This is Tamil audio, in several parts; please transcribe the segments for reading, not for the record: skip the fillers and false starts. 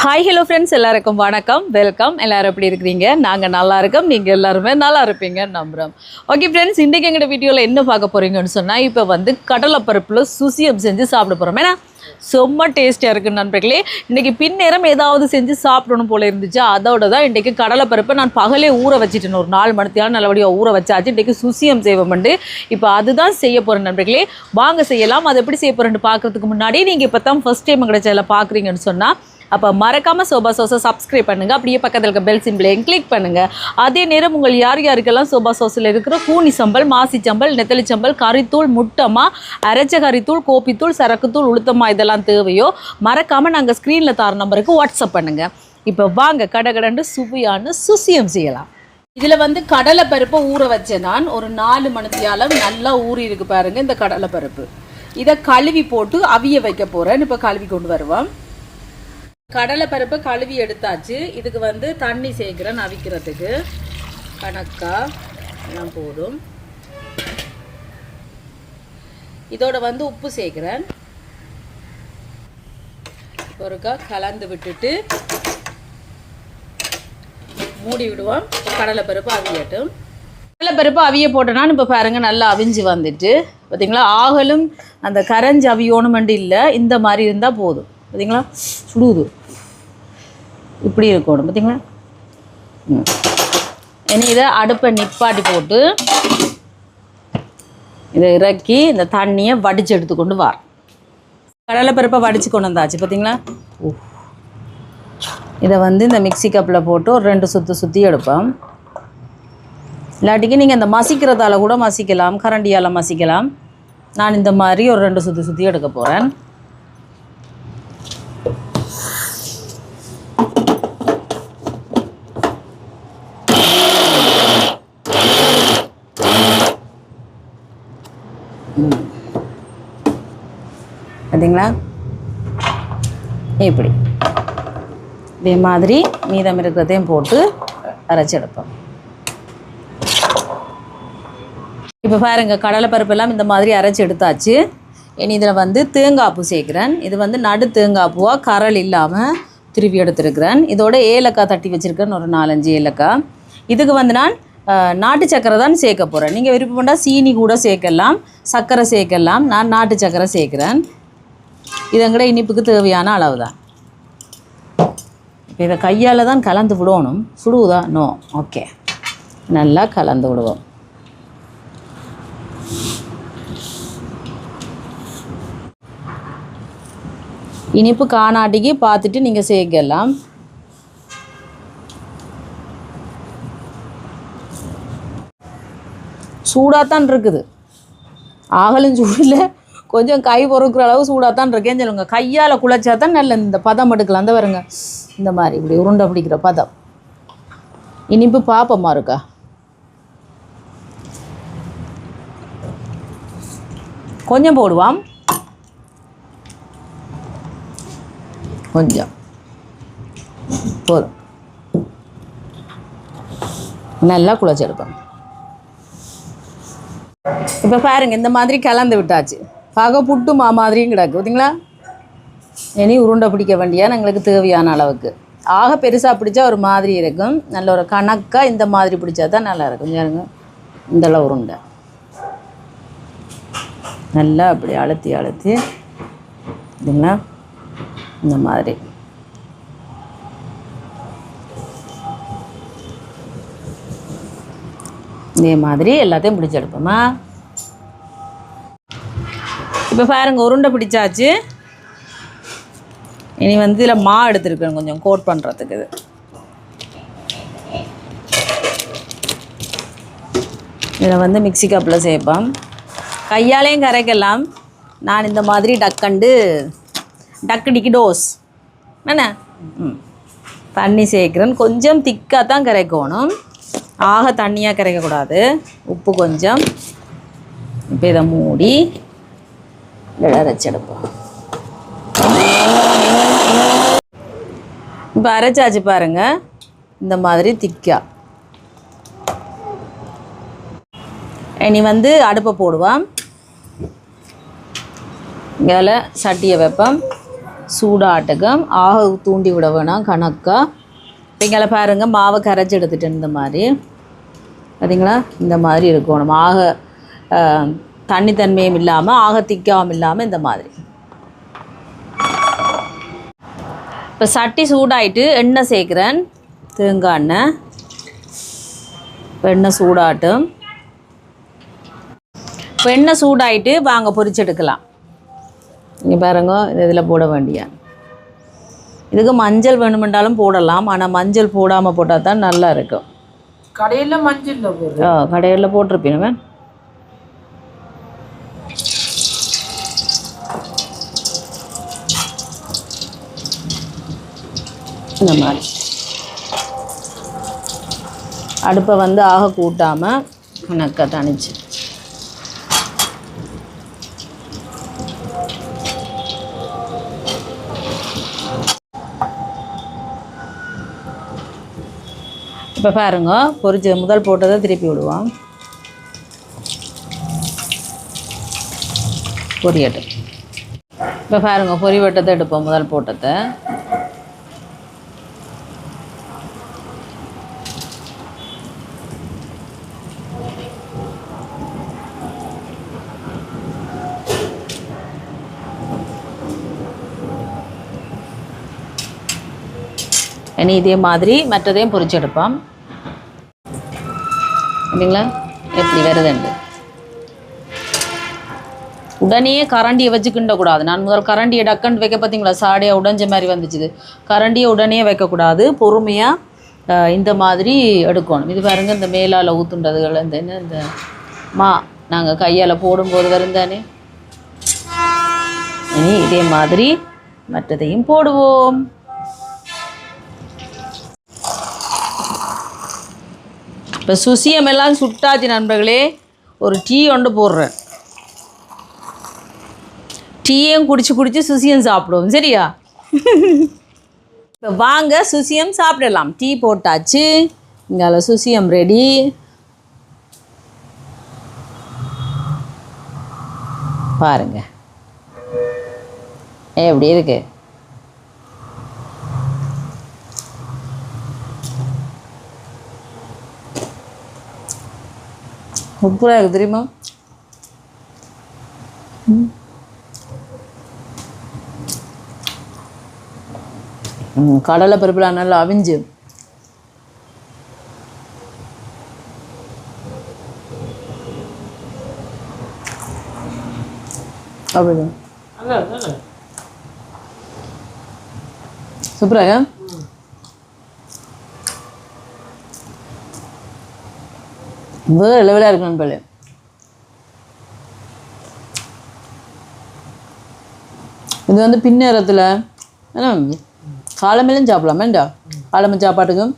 ஹாய் ஹலோ ஃப்ரெண்ட்ஸ், எல்லாருக்கும் வணக்கம், வெல்கம். எல்லோரும் எப்படி இருக்கிறீங்க? நாங்கள் நல்லா இருக்கோம், நீங்கள் எல்லாருமே நல்லா இருப்பீங்க நம்புகிறோம். ஓகே ஃப்ரெண்ட்ஸ், இன்றைக்கி எங்களோட வீடியோவில் என்ன பார்க்க போகிறீங்கன்னு சொன்னால், இப்போ வந்து கடலைப்பருப்பில் சுசியம் செஞ்சு சாப்பிட போகிறோம். ஏன்னா ரொம்ப டேஸ்டியாக இருக்குது நண்பர்களே. இன்றைக்கி பின்னேரம் ஏதாவது செஞ்சு சாப்பிடணும் போல் இருந்துச்சு. அதோட தான் இன்றைக்கி கடலைப்பருப்பை நான் பகலே ஊற வச்சுட்டேன். ஒரு 4 மணித்தியாலும் நல்லபடியாக ஊற வச்சாச்சு. இன்றைக்கி சுசியம் செய்வோம்ண்டு இப்போ அதுதான் செய்ய போகிறேன் நண்பர்களே. வாங்க செய்யலாம். அது எப்படி செய்ய போகிறேன்னு பார்க்குறதுக்கு முன்னாடி நீங்கள் இப்போ தான் ஃபஸ்ட் டைம் எங்களோட சேனலை பார்க்குறீங்கன்னு சொன்னால் அப்போ மறக்காமல் சோபா சோஸை சப்ஸ்கிரைப் பண்ணுங்கள். அப்படியே பக்கத்தில் இருக்க பெல் சிம்பிளையும் கிளிக் பண்ணுங்கள். அதே நேரம் உங்கள் யாருக்கெல்லாம் சோபா சோஸில் இருக்கிற கூனி சம்பல், மாசி சம்பல், நெத்தலி சம்பல், கறித்தூள், முட்டமா, அரைச்ச கறித்தூள், கோப்பித்தூள், சரக்குத்தூள், உளுத்தமா இதெல்லாம் தேவையோ மறக்காமல் நாங்கள் ஸ்க்ரீனில் தர நம்பருக்கு வாட்ஸ்அப் பண்ணுங்கள். இப்போ வாங்க கடகடன்னு சுவையான சுசியம் செய்யலாம். இதில் வந்து கடலை பருப்பை ஊற வச்சேன். நான் ஒரு 4 மணித்தியாலம் நல்லா ஊறி இருக்கு பாருங்கள். இந்த கடலை பருப்பு இதை கழுவி போட்டு அவிய வைக்க போகிறேன். இப்போ கழுவி கொண்டு வருவோம். கடலை பருப்பை கழுவி எடுத்தாச்சு. இதுக்கு வந்து தண்ணி சேர்க்குறேன் அவிக்கிறதுக்கு. கணக்காக எல்லாம் போதும். இதோட வந்து உப்பு சேர்க்குறேன். ஒருக்கா கலந்து விட்டுட்டு மூடி விடுவோம். கடலை பருப்பு அவியட்டும். கடலை பருப்பு அவிய போட்டோன்னா இப்போ பாருங்கள் நல்லா அவிஞ்சு வந்துட்டு பார்த்தீங்களா. ஆகலும் அந்த கரைஞ்சி அவியோணுமெண்டு இல்லை, இந்த மாதிரி இருந்தால் போதும். பார்த்தீங்களா சுடுது இப்படி இருக்கணும். பார்த்தீங்களா. இனி இதை அடுப்பை நிப்பாட்டி போட்டு இதை இறக்கி இந்த தண்ணியை வடித்து எடுத்துக்கொண்டு வார். கடலைப்பருப்பை வடித்து கொண்டு வந்தாச்சு. பார்த்தீங்களா. இதை வந்து இந்த மிக்சி கப்பில் போட்டு ஒரு 2 சுற்றி எடுப்போம். இல்லாட்டிக்கு நீங்கள் இந்த மசிக்கிறதால கூட மசிக்கலாம், கரண்டியால் மசிக்கலாம். நான் இந்த மாதிரி ஒரு 2 சுற்றி எடுக்க போகிறேன். பார்த்தீங்களா. இப்படி இதே மாதிரி மீதம் இருக்கிறதையும் போட்டு அரைச்சி எடுப்போம். இப்போ பாருங்கள் கடலை பருப்பெல்லாம் இந்த மாதிரி அரைச்சி எடுத்தாச்சு. இனி இதில் வந்து தேங்காய் பூ சேர்க்குறேன். இது வந்து நடு தேங்காய் பூவாக கரல் இல்லாமல் திருப்பி எடுத்துருக்கிறேன். இதோட ஏலக்காய் தட்டி வச்சுருக்கேன், ஒரு 4-5 ஏலக்காய். இதுக்கு வந்து நான் நாட்டு சக்கரை தான் சேர்க்க போகிறேன். நீங்கள் விருப்பப்பட்டா சீனி கூட சேர்க்கலாம், சர்க்கரை சேர்க்கலாம். நான் நாட்டு சக்கரை சேர்க்குறேன். இதங்கட இனிப்புக்கு தேவையான அளவு தான். இப்போ இதை கையால் தான் கலந்து விடணும். சுடுவதா? நோ. ஓகே, நல்லா கலந்து விடுவோம். இனிப்பு காணாட்டிக்கு பார்த்துட்டு நீங்கள் சேர்க்கலாம். சூடாகத்தான் இருக்குது, ஆகலும் சூடில் கொஞ்சம் கை பொறுக்கிற அளவு சூடாகத்தான் இருக்கேன்னு சொல்லுங்க. கையால் குழைச்சா தான் நல்ல இந்த பதம் எடுக்கலாம். அந்த வருங்க இந்த மாதிரி இப்படி உருண்டை பிடிக்கிற பதம். இனிப்பு பாப்பமாக இருக்கா? கொஞ்சம் போடுவான், கொஞ்சம் போதும். நல்லா குழைச்செடுப்பேன். இப்போ பாருங்க இந்த மாதிரி கலந்து விட்டாச்சு. பகை புட்டு மாதிரியும் கிடக்கு. பார்த்தீங்களா. இனி உருண்டை பிடிக்க வேண்டியா எங்களுக்கு தேவையான அளவுக்கு. ஆக பெருசாக பிடிச்சா ஒரு மாதிரி இருக்கும். நல்ல ஒரு கணக்காக இந்த மாதிரி பிடிச்சா தான் நல்லா இருக்கும். பாருங்க இந்தளவு உருண்டை நல்லா அப்படி அழுத்தி பார்த்தீங்களா இந்த மாதிரி. இதே மாதிரி எல்லாத்தையும் பிடிச்செடுப்போமா. இப்போ பாருங்கள் உருண்டை பிடிச்சாச்சு. இனி வந்து இதில் மா எடுத்துருக்கேன் கொஞ்சம் கோட் பண்ணுறதுக்கு. இது இதில் வந்து மிக்சி கப்பில் சேர்ப்போம். கையாலேயும் கரைக்கலாம். நான் இந்த மாதிரி டக்கு டிக்கி டோஸ் என்ன தண்ணி சேர்க்குறேன். கொஞ்சம் திக்காக தான் கரைக்கணும், ஆக தண்ணியாக கரைக்கக்கூடாது. உப்பு கொஞ்சம். இப்போ இதை மூடி அரைச்செடுப்போம். இப்போ அரைச்சாச்சு பாருங்கள் இந்த மாதிரி திக்கா. இனி வந்து அடுப்பை போடுவோம். இதில் சட்டியை வைப்போம். சூடாட்டுக்கும் ஆக தூண்டி விட வேணாம் கணக்காக. இங்கே பாருங்கள் மாவை கரைச்சி எடுத்துகிட்டு இந்த மாதிரி பார்த்தீங்களா இந்த மாதிரி இருக்கணும். ஆக தண்ணி தன்மையும் இல்லாமல் ஆக திக்காவும் இல்லாமல் இந்த மாதிரி. இப்போ சட்டி சூடாயிட்டு எண்ணெய் சேர்க்குறேன், தேங்காய் எண்ணெய். இப்போ எண்ணெய் சூடாட்டும். இப்போ எண்ணெய் சூடாயிட்டு வாங்க பொரிச்செடுக்கலாம். இங்கே பாருங்க இதில் போட வேண்டிய இதுக்கு மஞ்சள் வேணுமென்றாலும் போடலாம், ஆனால் மஞ்சள் போடாமல் போட்டால் தான் நல்லா இருக்கும். கடையில் மஞ்சள் கடையில் போட்டிருப்பீங்க. இந்த மாதிரி அடுப்பை வந்து ஆக கூட்டாமல் கணக்க தணிச்சு இப்போ பாருங்க பொரிச்ச முதல் போட்டதை திருப்பி விடுவோம். பொரியட்டு. இப்போ பாருங்க பொரி வட்டத்தை எடுப்போம். முதல் போட்டத்தை இனி இதே மாதிரி மற்றதையும் பொரிச்செடுப்போம். இல்லைங்களா எப்படி வருதுண்டு. உடனே கரண்டியை வச்சு கிண்டக்கூடாது. நான் முதல் கரண்டியை டக்குன்னு வைக்க பார்த்தீங்களா சாடியாக உடைஞ்ச மாதிரி வந்துச்சுது. கரண்டியை உடனே வைக்கக்கூடாது, பொறுமையாக இந்த மாதிரி எடுக்கணும். இது பாருங்கள் இந்த மேலால் ஊத்துன்றதுகள் இந்த என்ன இந்த நாங்கள் கையால் போடும்போது வருந்தானே. இனி இதே மாதிரி மற்றதையும் போடுவோம். இப்போ சுசியம் எல்லாம் சுட்டாச்சு நண்பர்களே. ஒரு டீ ஒன்று போடுறேன். டீயும் குடிச்சு சுசியம் சாப்பிடுவோம். சரியா? இப்போ வாங்க சுசியம் சாப்பிடலாம். டீ போட்டாச்சு. இங்கே சுசியம் ரெடி. பாருங்க எப்படி இருக்கு. சூப்பராக இருக்குது தெரியுமா? கடலை பருப்புலாம் நல்லா அவிஞ்சு அப்படி சூப்பராக வேறு லெவலாக இருக்கு நண்பர்களே. இது வந்து பின்னேரத்தில் ஏன்னா காலமேலும் சாப்பிடலாம். வேண்டா காலமே சாப்பாட்டுக்கும்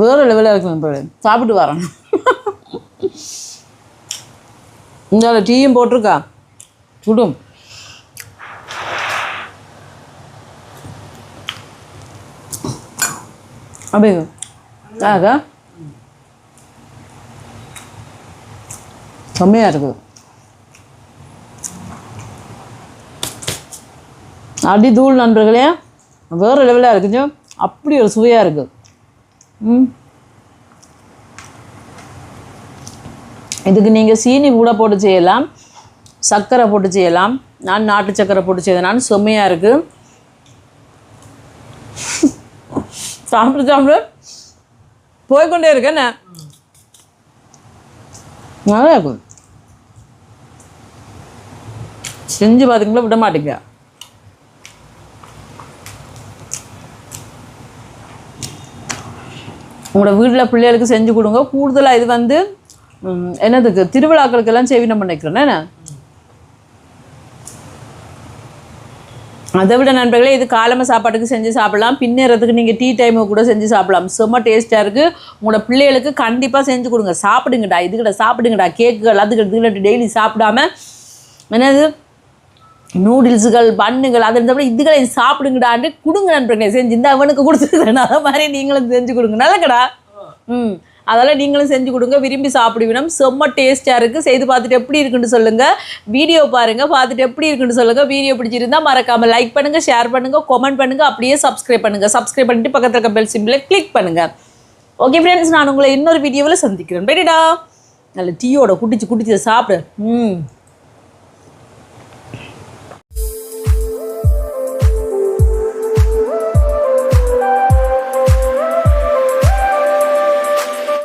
வேறு லெவலாக இருக்கு நண்பர்களே. சாப்பிட்டு வரேன். இந்த டீயும் போட்டிருக்கா சுடும். அப்படியே ஆகா செம்மையாக இருக்குது. அடி தூள் நண்பர்களே, வேறு லெவலாக இருக்குது. அப்படி ஒரு சுவையாக இருக்குது. இதுக்கு நீங்கள் சீனி கூட போட்டு செய்யலாம், சர்க்கரை போட்டு செய்யலாம். நான் நாட்டு சர்க்கரை போட்டு செய்தேன். செம்மையாக இருக்குது. சாப்பிட்டு போய்கொண்டே இருக்கேன். நல்லா இருக்கும். செஞ்சு பார்த்தீங்களா விட மாட்டேங்க. உங்களோட வீட்டில் பிள்ளைகளுக்கு செஞ்சு கொடுங்க. கூடுதலாக இது வந்து என்னதுக்கு திருவிழாக்களுக்கெல்லாம் சேவினம் பண்ணிக்கிறேன். என்ன அதை விட நண்பர்களே இது காலமை சாப்பாட்டுக்கு செஞ்சு சாப்பிடலாம். பின்னேறதுக்கு நீங்கள் டீ டைமு கூட செஞ்சு சாப்பிடலாம். செம்ம டேஸ்ட்டாக இருக்குது. உங்களோட பிள்ளைகளுக்கு கண்டிப்பாக செஞ்சு கொடுங்க. சாப்பிடுங்கடா, இதுக்கிட்ட சாப்பிடுங்கடா, கேக்குகள் அதுக்கிட்ட டெய்லி சாப்பிடாம என்னது நூடுல்ஸுகள் பண்ணுங்கள் அது இருந்தப்போ இதுகளை சாப்பிடுங்கடான்னு கொடுங்க நண்பர்களே. செஞ்சு இந்த அவனுக்கு கொடுத்துருக்கேன். அதை மாதிரி நீங்களும் செஞ்சு கொடுங்க. நல்லக்கடா. அதெல்லாம் நீங்களும் செஞ்சு கொடுங்க, விரும்பி சாப்பிடுவீங்க. செம்ம டேஸ்ட்டாக இருக்குது. செய்து பார்த்துட்டு எப்படி இருக்குன்னு சொல்லுங்கள். வீடியோ பாருங்கள், பார்த்துட்டு எப்படி இருக்குன்னு சொல்லுங்கள். வீடியோ பிடிச்சிருந்தால் மறக்காமல் லைக் பண்ணுங்கள், ஷேர் பண்ணுங்கள், கமெண்ட் பண்ணுங்கள், அப்படியே சப்ஸ்கிரைப் பண்ணுங்கள். சப்ஸ்கிரைப் பண்ணிட்டு பக்கத்தில் இருக்க பெல் சிம்பிளை கிளிக் பண்ணுங்கள். ஓகே ஃப்ரெண்ட்ஸ், நான் உங்களை இன்னொரு வீடியோவில் சந்திக்கிறேன். பைடா. நல்ல டீயோட குடிச்சு சாப்பிடு.